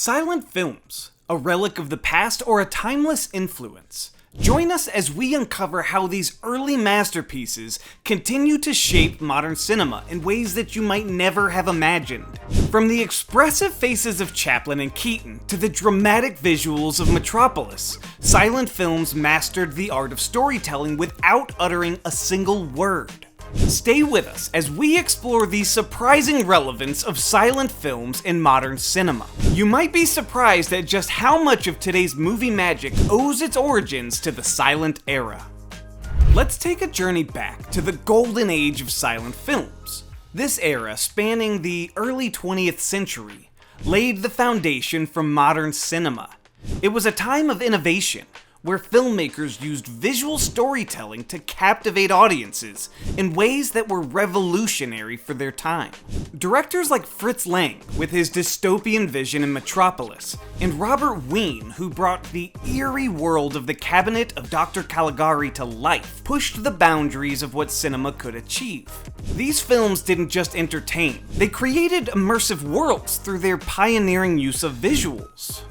Silent films, a relic of the past or a timeless influence. Join us as we uncover how these early masterpieces continue to shape modern cinema in ways that you might never have imagined. From the expressive faces of Chaplin and Keaton to the dramatic visuals of Metropolis, silent films mastered the art of storytelling without uttering a single word. Stay with us as we explore the surprising relevance of silent films in modern cinema. You might be surprised at just how much of today's movie magic owes its origins to the silent era. Let's take a journey back to the golden age of silent films. This era, spanning the early 20th century, laid the foundation for modern cinema. It was a time of innovation, where filmmakers used visual storytelling to captivate audiences in ways that were revolutionary for their time. Directors like Fritz Lang, with his dystopian vision in Metropolis, and Robert Wiene, who brought the eerie world of the Cabinet of Dr. Caligari to life, pushed the boundaries of what cinema could achieve. These films didn't just entertain, they created immersive worlds through their pioneering use of visuals.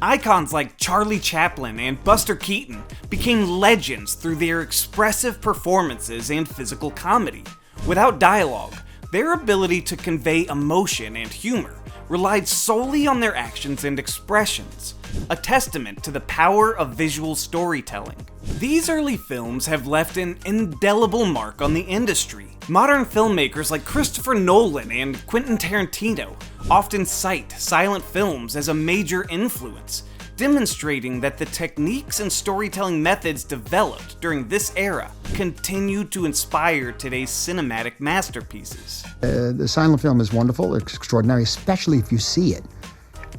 Icons like Charlie Chaplin and Buster Keaton became legends through their expressive performances and physical comedy. Without dialogue, their ability to convey emotion and humor relied solely on their actions and expressions, a testament to the power of visual storytelling. These early films have left an indelible mark on the industry. Modern filmmakers like Christopher Nolan and Quentin Tarantino often cite silent films as a major influence, demonstrating that the techniques and storytelling methods developed during this era continue to inspire today's cinematic masterpieces. The silent film is wonderful, it's extraordinary, especially if you see it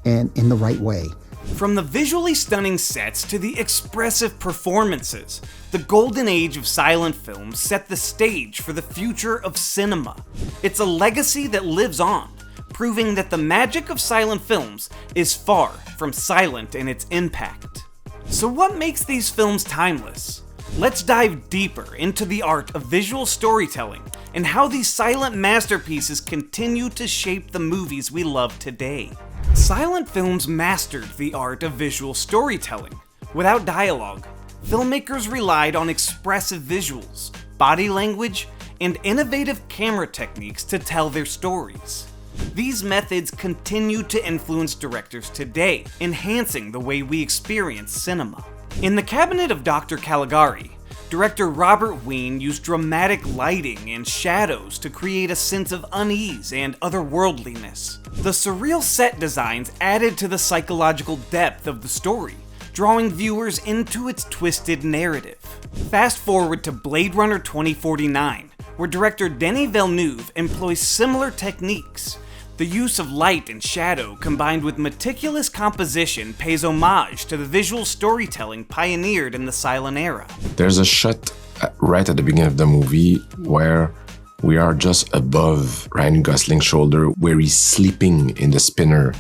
and in the right way. From the visually stunning sets to the expressive performances, the golden age of silent films set the stage for the future of cinema. It's a legacy that lives on, proving that the magic of silent films is far from silent in its impact. So what makes these films timeless? Let's dive deeper into the art of visual storytelling and how these silent masterpieces continue to shape the movies we love today. Silent films mastered the art of visual storytelling. Without dialogue, filmmakers relied on expressive visuals, body language, and innovative camera techniques to tell their stories. These methods continue to influence directors today, enhancing the way we experience cinema. In The Cabinet of Dr. Caligari, director Robert Wiene used dramatic lighting and shadows to create a sense of unease and otherworldliness. The surreal set designs added to the psychological depth of the story, drawing viewers into its twisted narrative. Fast forward to Blade Runner 2049, where director Denis Villeneuve employs similar techniques. The use of light and shadow combined with meticulous composition pays homage to the visual storytelling pioneered in the silent era. There's a shot right at the beginning of the movie where we are just above Ryan Gosling's shoulder, where he's sleeping in the spinner.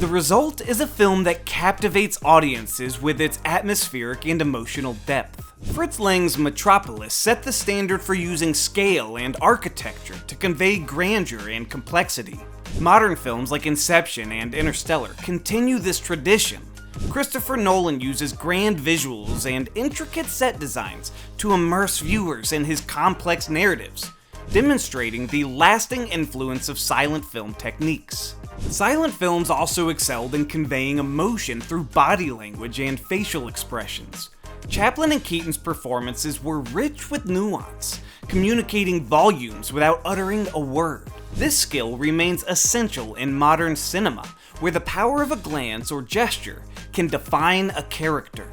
The result is a film that captivates audiences with its atmospheric and emotional depth. Fritz Lang's Metropolis set the standard for using scale and architecture to convey grandeur and complexity. Modern films like Inception and Interstellar continue this tradition. Christopher Nolan uses grand visuals and intricate set designs to immerse viewers in his complex narratives, demonstrating the lasting influence of silent film techniques. Silent films also excelled in conveying emotion through body language and facial expressions. Chaplin and Keaton's performances were rich with nuance, communicating volumes without uttering a word. This skill remains essential in modern cinema, where the power of a glance or gesture can define a character.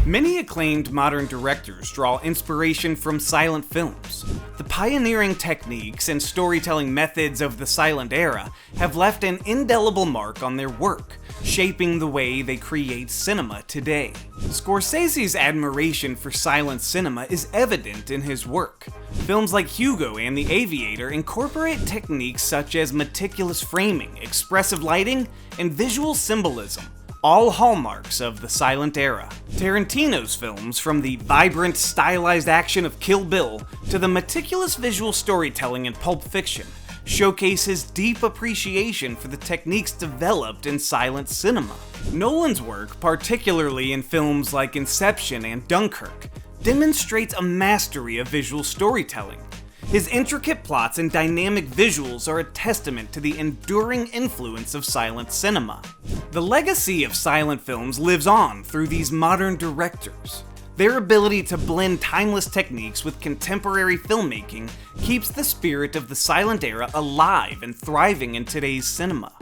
Many acclaimed modern directors draw inspiration from silent films. The pioneering techniques and storytelling methods of the silent era have left an indelible mark on their work, shaping the way they create cinema today. Scorsese's admiration for silent cinema is evident in his work. Films like Hugo and The Aviator incorporate techniques such as meticulous framing, expressive lighting, and visual symbolism, all hallmarks of the silent era. Tarantino's films, from the vibrant, stylized action of Kill Bill to the meticulous visual storytelling in Pulp Fiction, showcase his deep appreciation for the techniques developed in silent cinema. Nolan's work, particularly in films like Inception and Dunkirk, demonstrates a mastery of visual storytelling. His intricate plots and dynamic visuals are a testament to the enduring influence of silent cinema. The legacy of silent films lives on through these modern directors. Their ability to blend timeless techniques with contemporary filmmaking keeps the spirit of the silent era alive and thriving in today's cinema.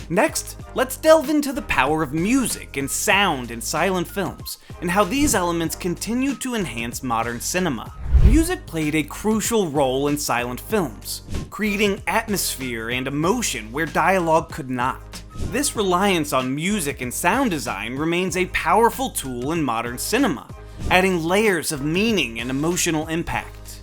Next, let's delve into the power of music and sound in silent films, and how these elements continue to enhance modern cinema. Music played a crucial role in silent films, creating atmosphere and emotion where dialogue could not. This reliance on music and sound design remains a powerful tool in modern cinema, adding layers of meaning and emotional impact.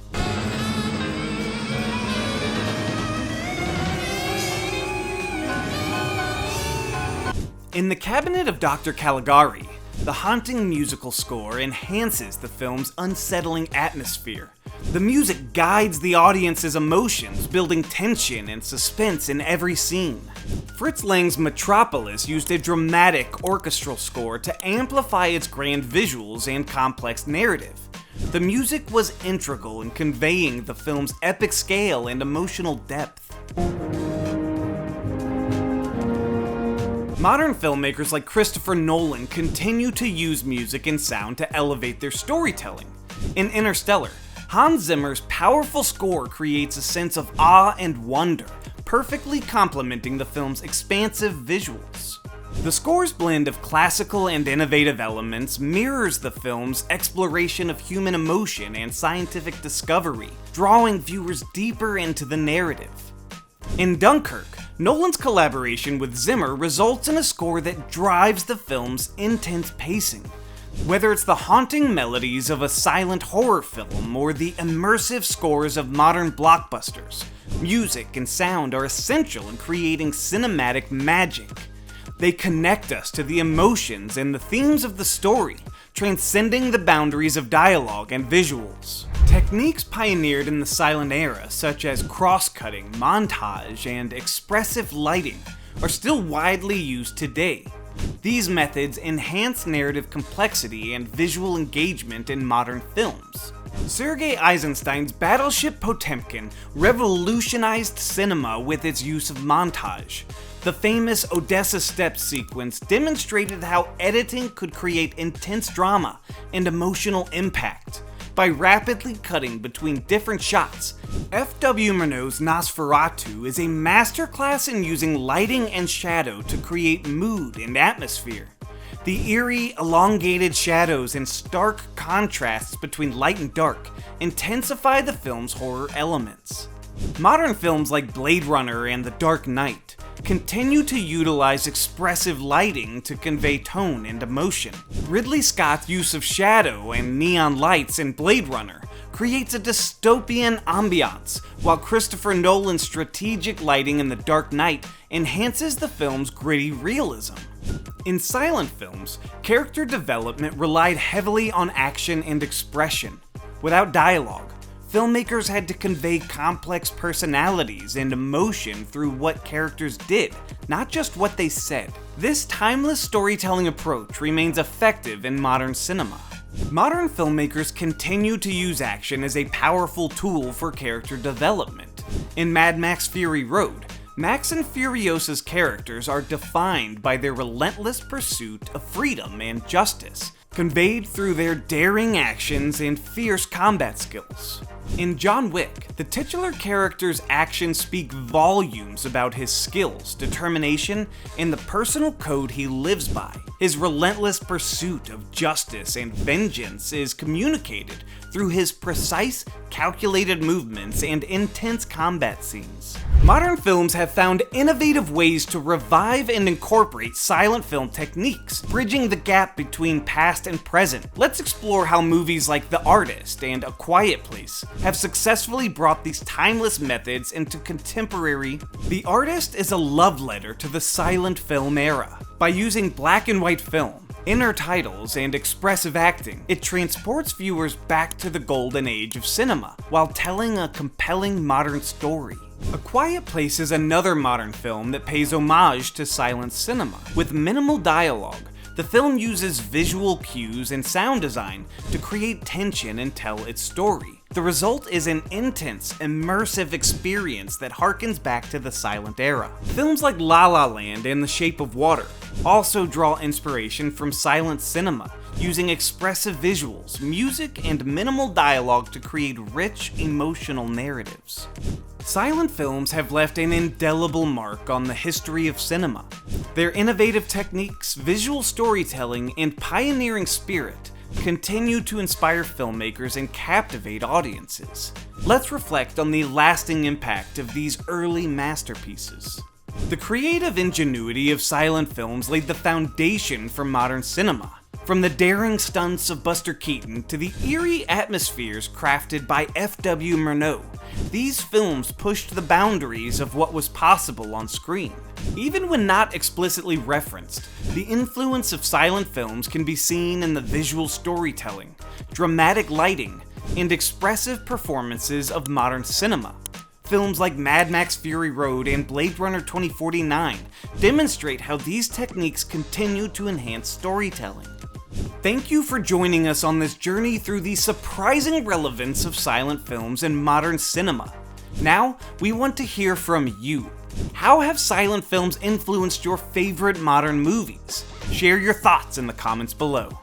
In The Cabinet of Dr. Caligari, the haunting musical score enhances the film's unsettling atmosphere. The music guides the audience's emotions, building tension and suspense in every scene. Fritz Lang's Metropolis used a dramatic orchestral score to amplify its grand visuals and complex narrative. The music was integral in conveying the film's epic scale and emotional depth. Modern filmmakers like Christopher Nolan continue to use music and sound to elevate their storytelling. In Interstellar, Hans Zimmer's powerful score creates a sense of awe and wonder, perfectly complementing the film's expansive visuals. The score's blend of classical and innovative elements mirrors the film's exploration of human emotion and scientific discovery, drawing viewers deeper into the narrative. In Dunkirk, Nolan's collaboration with Zimmer results in a score that drives the film's intense pacing. Whether it's the haunting melodies of a silent horror film or the immersive scores of modern blockbusters, music and sound are essential in creating cinematic magic. They connect us to the emotions and the themes of the story, transcending the boundaries of dialogue and visuals. Techniques pioneered in the silent era, such as cross-cutting, montage, and expressive lighting, are still widely used today. These methods enhance narrative complexity and visual engagement in modern films. Sergei Eisenstein's Battleship Potemkin revolutionized cinema with its use of montage. The famous Odessa Steps sequence demonstrated how editing could create intense drama and emotional impact. By rapidly cutting between different shots, F.W. Murnau's Nosferatu is a masterclass in using lighting and shadow to create mood and atmosphere. The eerie, elongated shadows and stark contrasts between light and dark intensify the film's horror elements. Modern films like Blade Runner and The Dark Knight continue to utilize expressive lighting to convey tone and emotion. Ridley Scott's use of shadow and neon lights in Blade Runner creates a dystopian ambiance, while Christopher Nolan's strategic lighting in The Dark Knight enhances the film's gritty realism. In silent films, character development relied heavily on action and expression. Without dialogue, filmmakers had to convey complex personalities and emotion through what characters did, not just what they said. This timeless storytelling approach remains effective in modern cinema. Modern filmmakers continue to use action as a powerful tool for character development. In Mad Max Fury Road, Max and Furiosa's characters are defined by their relentless pursuit of freedom and justice, conveyed through their daring actions and fierce combat skills. In John Wick, the titular character's actions speak volumes about his skills, determination, and the personal code he lives by. His relentless pursuit of justice and vengeance is communicated through his precise, calculated movements and intense combat scenes. Modern films have found innovative ways to revive and incorporate silent film techniques, bridging the gap between past and present. Let's explore how movies like The Artist and A Quiet Place have successfully brought these timeless methods into contemporary. The Artist is a love letter to the silent film era. By using black and white film, inner titles, and expressive acting, it transports viewers back to the golden age of cinema, while telling a compelling modern story. A Quiet Place is another modern film that pays homage to silent cinema. With minimal dialogue, the film uses visual cues and sound design to create tension and tell its story. The result is an intense, immersive experience that harkens back to the silent era. Films like La La Land and The Shape of Water also draw inspiration from silent cinema, using expressive visuals, music, and minimal dialogue to create rich, emotional narratives. Silent films have left an indelible mark on the history of cinema. Their innovative techniques, visual storytelling, and pioneering spirit continue to inspire filmmakers and captivate audiences. Let's reflect on the lasting impact of these early masterpieces. The creative ingenuity of silent films laid the foundation for modern cinema. From the daring stunts of Buster Keaton to the eerie atmospheres crafted by F.W. Murnau, these films pushed the boundaries of what was possible on screen. Even when not explicitly referenced, the influence of silent films can be seen in the visual storytelling, dramatic lighting, and expressive performances of modern cinema. Films like Mad Max Fury Road and Blade Runner 2049 demonstrate how these techniques continue to enhance storytelling. Thank you for joining us on this journey through the surprising relevance of silent films in modern cinema. Now, we want to hear from you. How have silent films influenced your favorite modern movies? Share your thoughts in the comments below.